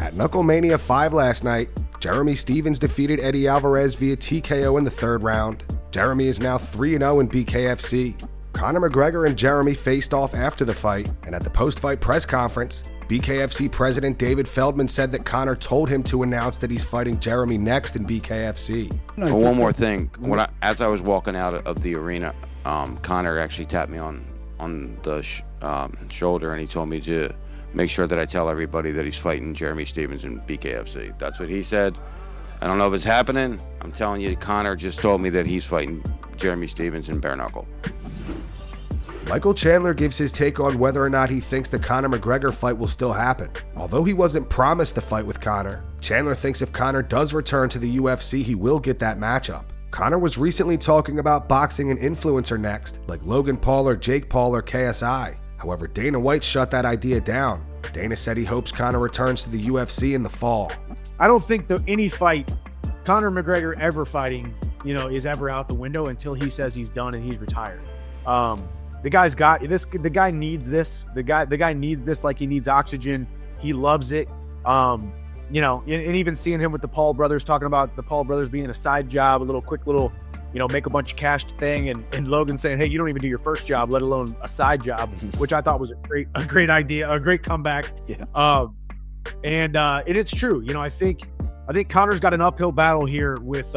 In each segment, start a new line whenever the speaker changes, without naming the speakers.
At Knucklemania 5 last night, Jeremy Stephens defeated Eddie Alvarez via TKO in the 3rd round. Jeremy is now 3-0 in BKFC. Conor McGregor and Jeremy faced off after the fight, and at the post-fight press conference, BKFC president David Feldman said that Conor told him to announce that he's fighting Jeremy next in BKFC.
Well, one more thing. As I was walking out of the arena, Conor actually tapped me on the shoulder, and he told me to make sure that I tell everybody that he's fighting Jeremy Stephens in BKFC. That's what he said. I don't know if it's happening. I'm telling you, Conor just told me that he's fighting Jeremy Stephens in bare knuckle.
Michael Chandler gives his take on whether or not he thinks the Conor McGregor fight will still happen. Although he wasn't promised the fight with Conor, Chandler thinks if Conor does return to the UFC, he will get that matchup. Conor was recently talking about boxing an influencer next, like Logan Paul or Jake Paul or KSI. However, Dana White shut that idea down. Dana said he hopes Conor returns to the UFC in the fall.
I don't think that any fight Conor McGregor ever fighting, is ever out the window until he says he's done and he's retired. The guy's got this. The guy needs this. The guy needs this like he needs oxygen. He loves it. And even seeing him with the Paul brothers, talking about the Paul brothers being a side job, a quick little, make a bunch of cash thing, and Logan saying, "Hey, you don't even do your first job, let alone a side job," which I thought was a great idea, a great comeback. Yeah. And it's true. I think Conor's got an uphill battle here with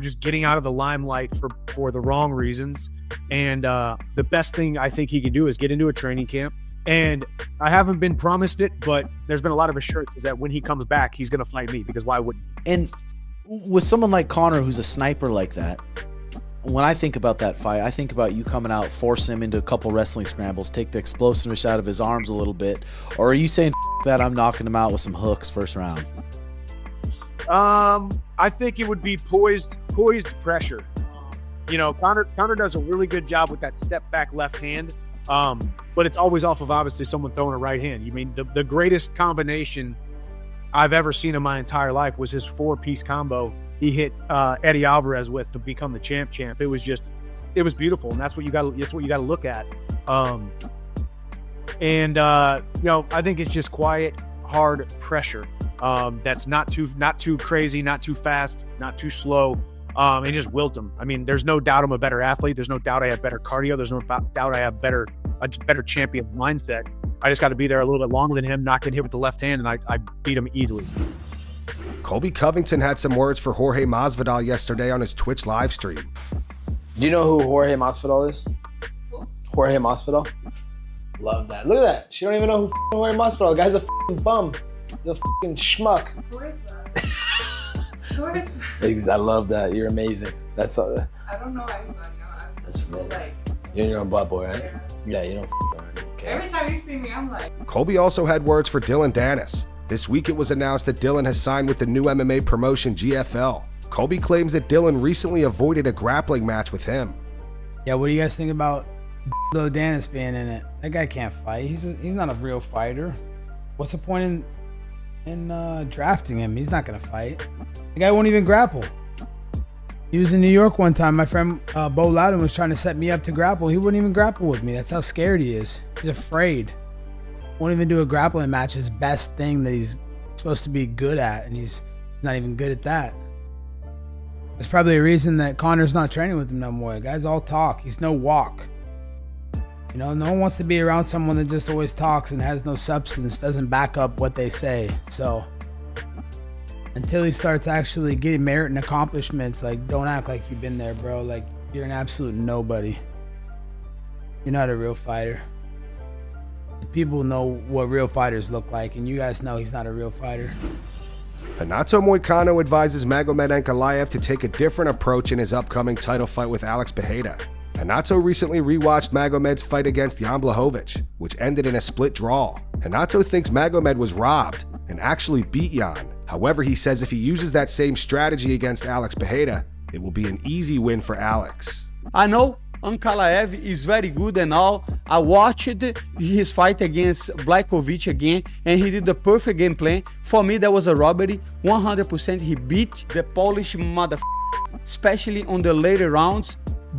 just getting out of the limelight for the wrong reasons. And the best thing I think he can do is get into a training camp. And I haven't been promised it, but there's been a lot of assurances that when he comes back, he's going to fight me, because why wouldn't he?
And with someone like Conor, who's a sniper like that, when I think about that fight, I think about you coming out, force him into a couple wrestling scrambles, take the explosiveness out of his arms a little bit. Or are you saying that I'm knocking him out with some hooks first round?
I think it would be poised pressure. Conor does a really good job with that step back left hand, but it's always off of obviously someone throwing a right hand. The greatest combination I've ever seen in my entire life was his 4-piece combo he hit Eddie Alvarez with to become the champ. It was beautiful, and that's what you got to look at. I think it's just quiet, hard pressure. That's not too crazy, not too fast, not too slow. And just wilt him. There's no doubt I'm a better athlete. There's no doubt I have better cardio. There's no doubt I have a better champion mindset. I just got to be there a little bit longer than him, not get hit with the left hand, and I beat him easily.
Colby Covington had some words for Jorge Masvidal yesterday on his Twitch live stream.
Do you know who Jorge Masvidal is? Jorge Masvidal? Love that. Look at that. She don't even know who Jorge Masvidal. The guy's a bum. He's a schmuck.
Who is that? Who is that?
I love that. You're amazing. That's all.
I don't know anybody.
That's amazing. You're your own butt boy, right? Yeah, you don't okay.
Every time you see me, I'm like.
Colby also had words for Dillon Danis. This week it was announced that Dillon has signed with the new MMA promotion GFL. Colby claims that Dillon recently avoided a grappling match with him.
Yeah, what do you guys think about Danis being in it? That guy can't fight. He's not a real fighter. What's the point in drafting him? He's not gonna fight. The guy won't even grapple. He was in New York one time. My friend Bo Loudon was trying to set me up to grapple. He wouldn't even grapple with me. That's how scared he is. He's afraid. Won't even do a grappling match. His best thing that he's supposed to be good at, and he's not even good at that. There's probably a reason that Conor's not training with him no more. The guy's all talk. He's no walk. No one wants to be around someone that just always talks and has no substance, doesn't back up what they say. So until he starts actually getting merit and accomplishments, don't act like you've been there, bro. You're an absolute nobody. You're not a real fighter. People know what real fighters look like, and you guys know he's not a real fighter.
Renato Moicano advises Magomed Ankalaev to take a different approach in his upcoming title fight with Alex Pereira. Renato recently rewatched Magomed's fight against Jan Blachowicz, which ended in a split draw. Renato thinks Magomed was robbed and actually beat Jan. However, he says if he uses that same strategy against Alex Pereira, it will be an easy win for Alex.
I know Ankalaev is very good and all. I watched his fight against Blachowicz again, and he did the perfect game plan. For me, that was a robbery. 100% he beat the Polish especially on the later rounds.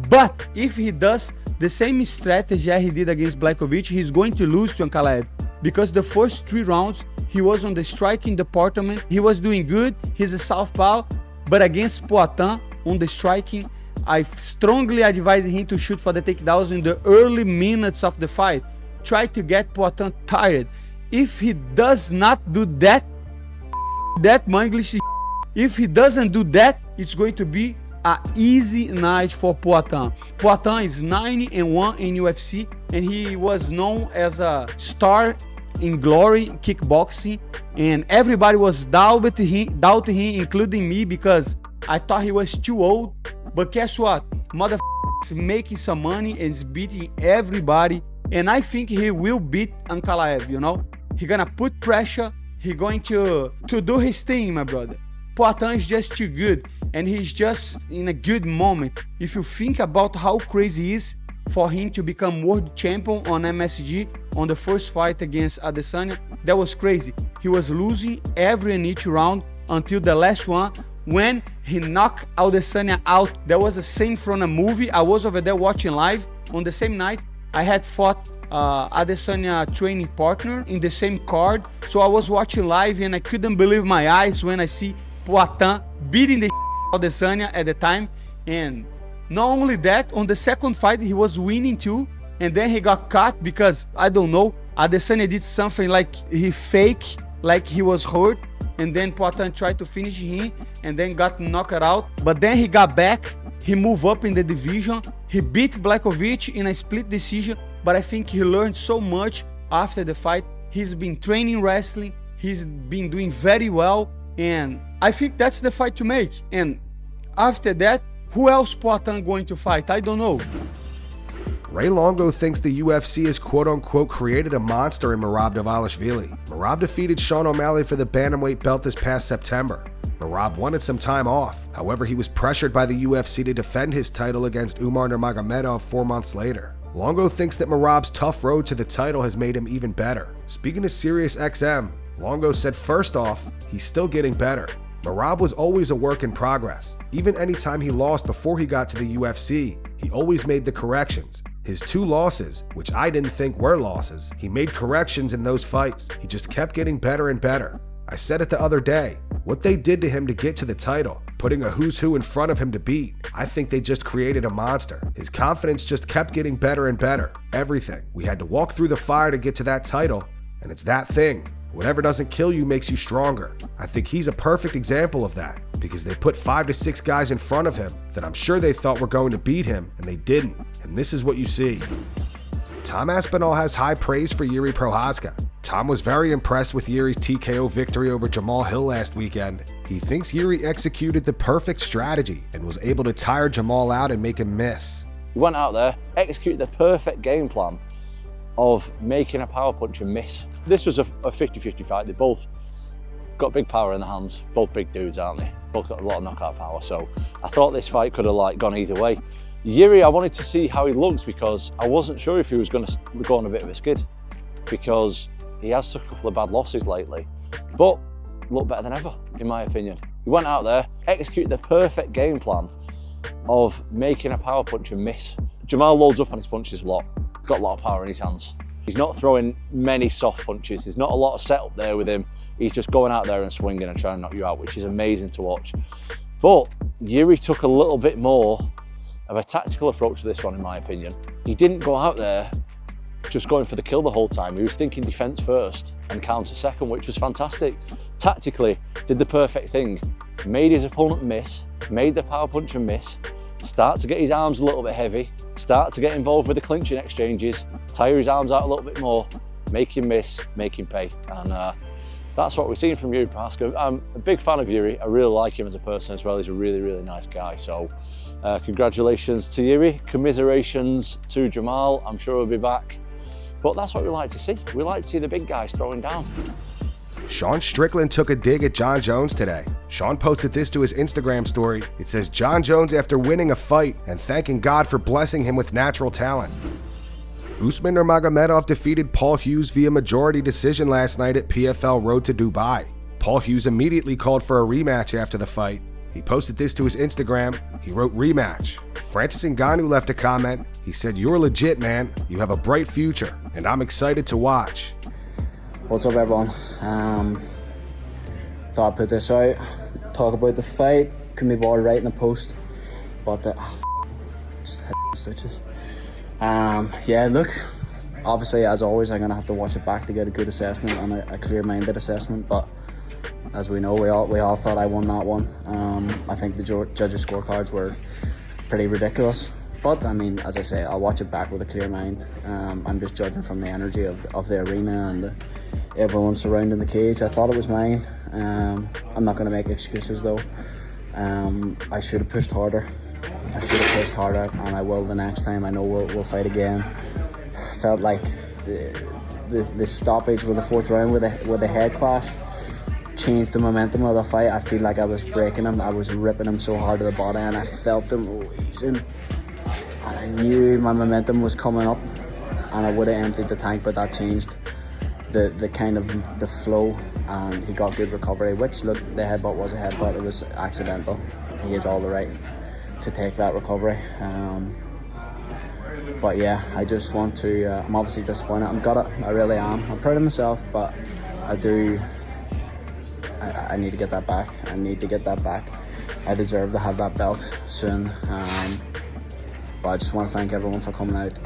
But if he does the same strategy he did against Blachowicz, he's going to lose to Ankalaev, because the first 3 rounds He was on the striking department. He was doing good. He's a southpaw. But against Poatan on the striking, I strongly advise him to shoot for the takedowns in the early minutes of the fight. Try to get Poatan tired. If he does not do that, my English is if he doesn't do that, it's going to be an easy night for Poatan. Poatan is 9-1 in UFC, and he was known as a star in glory kickboxing, and everybody was doubting him, including me, because I thought he was too old. But guess what? Motherfucker is making some money and is beating everybody, and I think he will beat Ankalaev, you know? He's gonna put pressure. He's going to do his thing, my brother. Poatan is just too good, and he's just in a good moment. If you think about how crazy it is for him to become world champion on MSG on the first fight against Adesanya, that was crazy. He was losing every and each round until the last one when he knocked Adesanya out. That was a scene from a movie. I was over there watching live. On the same night, I had fought Adesanya training partner in the same card. So I was watching live and I couldn't believe my eyes when I see Poatan beating the Adesanya at the time. And not only that, on the second fight he was winning too, and then he got caught because, I don't know, Adesanya did something like he faked like he was hurt, and then Poatan tried to finish him and then got knocked out. But then he got back, he moved up in the division, he beat Blachowicz in a split decision. But I think he learned so much after the fight. He's been training wrestling, he's been doing very well, and I think that's the fight to make. And after that, who else Poatan going to fight? I don't know.
Ray Longo thinks the UFC has quote-unquote created a monster in Merab Dvalishvili. Merab defeated Sean O'Malley for the bantamweight belt this past September. Merab wanted some time off. However, he was pressured by the UFC to defend his title against Umar Nurmagomedov 4 months later. Longo thinks that Merab's tough road to the title has made him even better. Speaking to SiriusXM, Longo said first off, he's still getting better. Merab was always a work in progress. Even anytime he lost before he got to the UFC, he always made the corrections. His 2 losses, which I didn't think were losses, he made corrections in those fights. He just kept getting better and better. I said it the other day, what they did to him to get to the title, putting a who's who in front of him to beat, I think they just created a monster. His confidence just kept getting better and better. Everything. We had to walk through the fire to get to that title, and it's that thing. Whatever doesn't kill you makes you stronger. I think he's a perfect example of that, because they put 5 to 6 guys in front of him that I'm sure they thought were going to beat him, and they didn't. And this is what you see. Tom Aspinall has high praise for Jiri Prochazka. Tom was very impressed with Jiri's TKO victory over Jamal Hill last weekend. He thinks Jiri executed the perfect strategy and was able to tire Jamal out and make him miss.
He went out there, executed the perfect game plan of making a power puncher miss. This was a 50-50 fight. They both got big power in the hands, both big dudes, aren't they? Both got a lot of knockout power, so I thought this fight could have gone either way. Jiri, I wanted to see how he looks because I wasn't sure if he was going to go on a bit of a skid because he has took a couple of bad losses lately, but looked better than ever, in my opinion. He went out there, executed the perfect game plan of making a power puncher miss. Jamal loads up on his punches a lot. He's got a lot of power in his hands. He's not throwing many soft punches. There's not a lot of setup there with him. He's just going out there and swinging and trying to knock you out, which is amazing to watch. But Jiri took a little bit more of a tactical approach to this one, in my opinion. He didn't go out there just going for the kill the whole time. He was thinking defense first and counter second, which was fantastic. Tactically, did the perfect thing. Made his opponent miss, made the power puncher miss, start to get his arms a little bit heavy, start to get involved with the clinching exchanges, tire his arms out a little bit more, make him miss, make him pay. And that's what we're seeing from Jiri Prochazka. I'm a big fan of Jiri. I really like him as a person as well. He's a really, really nice guy. So congratulations to Jiri. Commiserations to Jamal. I'm sure he'll be back. But that's what we like to see. We like to see the big guys throwing down.
Sean Strickland took a dig at Jon Jones today. Sean posted this to his Instagram story. It says, Jon Jones after winning a fight and thanking God for blessing him with natural talent. Usman Nurmagomedov defeated Paul Hughes via majority decision last night at PFL Road to Dubai. Paul Hughes immediately called for a rematch after the fight. He posted this to his Instagram. He wrote, rematch. Francis Ngannou left a comment. He said, you're legit, man. You have a bright future, and I'm excited to watch.
What's up, everyone? Thought I'd put this out, talk about the fight. Couldn't be bothered right in the post, but just hit stitches. Yeah, look, obviously, as always, I'm gonna have to watch it back to get a good assessment and a clear-minded assessment. But as we know, we all thought I won that one. I think the judges' scorecards were pretty ridiculous. But I mean, as I say, I'll watch it back with a clear mind. I'm just judging from the energy of the arena and everyone surrounding the cage. I thought it was mine. I'm not going to make excuses though. I should have pushed harder. And I will the next time. I know we'll fight again. Felt like the stoppage with the fourth round with a head clash changed the momentum of the fight. I feel like I was breaking him. I was ripping him so hard to the body, and I felt him easing. And I knew my momentum was coming up, and I would have emptied the tank, but that changed the kind of the flow, and he got good recovery. Which, look, the headbutt was a headbutt. It was accidental. He has all the right to take that recovery. But yeah, I just want to. I'm obviously disappointed. I'm gutted. I really am. I'm proud of myself, but I need to get that back. I deserve to have that belt soon. But I just want to thank everyone for coming out.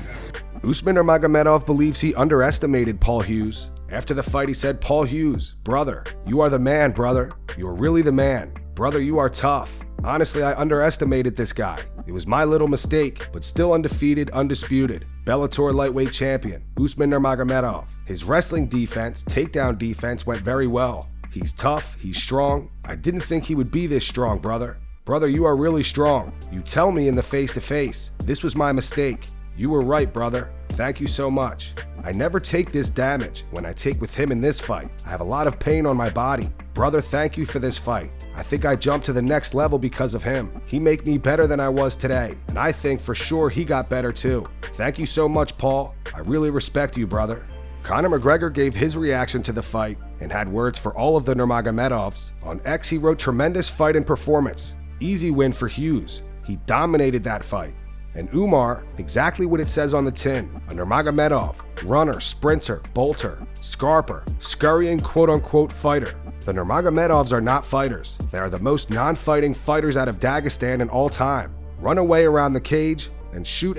Usman Nurmagomedov believes he underestimated Paul Hughes. After the fight, he said, "Paul Hughes, brother, you are the man, brother. You are really the man. Brother, you are tough. Honestly, I underestimated this guy. It was my little mistake, but still undefeated, undisputed. Bellator lightweight champion, Usman Nurmagomedov. His wrestling defense, takedown defense went very well. He's tough, he's strong. I didn't think he would be this strong, brother. Brother, you are really strong. You tell me in the face-to-face. This was my mistake. You were right, brother. Thank you so much. I never take this damage when I take with him in this fight. I have a lot of pain on my body. Brother, thank you for this fight. I think I jumped to the next level because of him. He made me better than I was today, and I think for sure he got better too. Thank you so much, Paul. I really respect you, brother." Conor McGregor gave his reaction to the fight and had words for all of the Nurmagomedovs. On X, he wrote, "Tremendous fight and performance. Easy win for Hughes. He dominated that fight." And Umar, exactly what it says on the tin. A Nurmagomedov, runner, sprinter, bolter, scarper, scurrying quote-unquote fighter. The Nurmagomedovs are not fighters. They are the most non-fighting fighters out of Dagestan in all time. Run away around the cage and shoot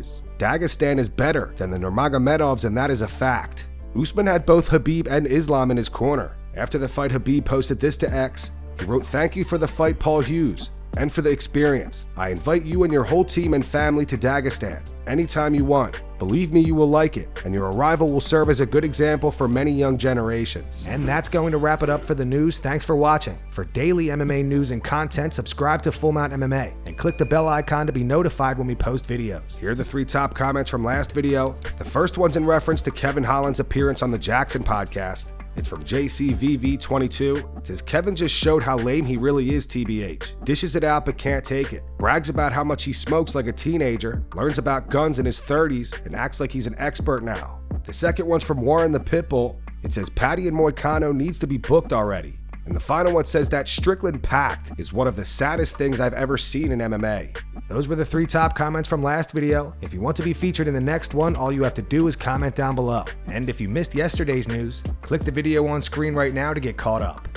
ass. Dagestan is better than the Nurmagomedovs, and that is a fact. Usman had both Khabib and Islam in his corner. After the fight, Khabib posted this to X. He wrote, "Thank you for the fight, Paul Hughes, and for the experience. I invite you and your whole team and family to Dagestan anytime you want. Believe me, you will like it, and your arrival will serve as a good example for many young generations."
And that's going to wrap it up for the news. Thanks for watching. For daily MMA news and content, subscribe to Full Mount MMA and click the bell icon to be notified when we post videos.
Here are the 3 top comments from last video. The first one's in reference to Kevin Holland's appearance on the Jackson podcast. It's from JCVV22. It says, "Kevin just showed how lame he really is, TBH. Dishes it out but can't take it. Brags about how much he smokes like a teenager, learns about guns in his 30s, and acts like he's an expert now." The second one's from Warren the Pitbull. It says, "Paddy and Moicano needs to be booked already." And the final one says that Strickland packed is one of the saddest things I've ever seen in MMA.
Those were the 3 top comments from last video. If you want to be featured in the next one, all you have to do is comment down below. And if you missed yesterday's news, click the video on screen right now to get caught up.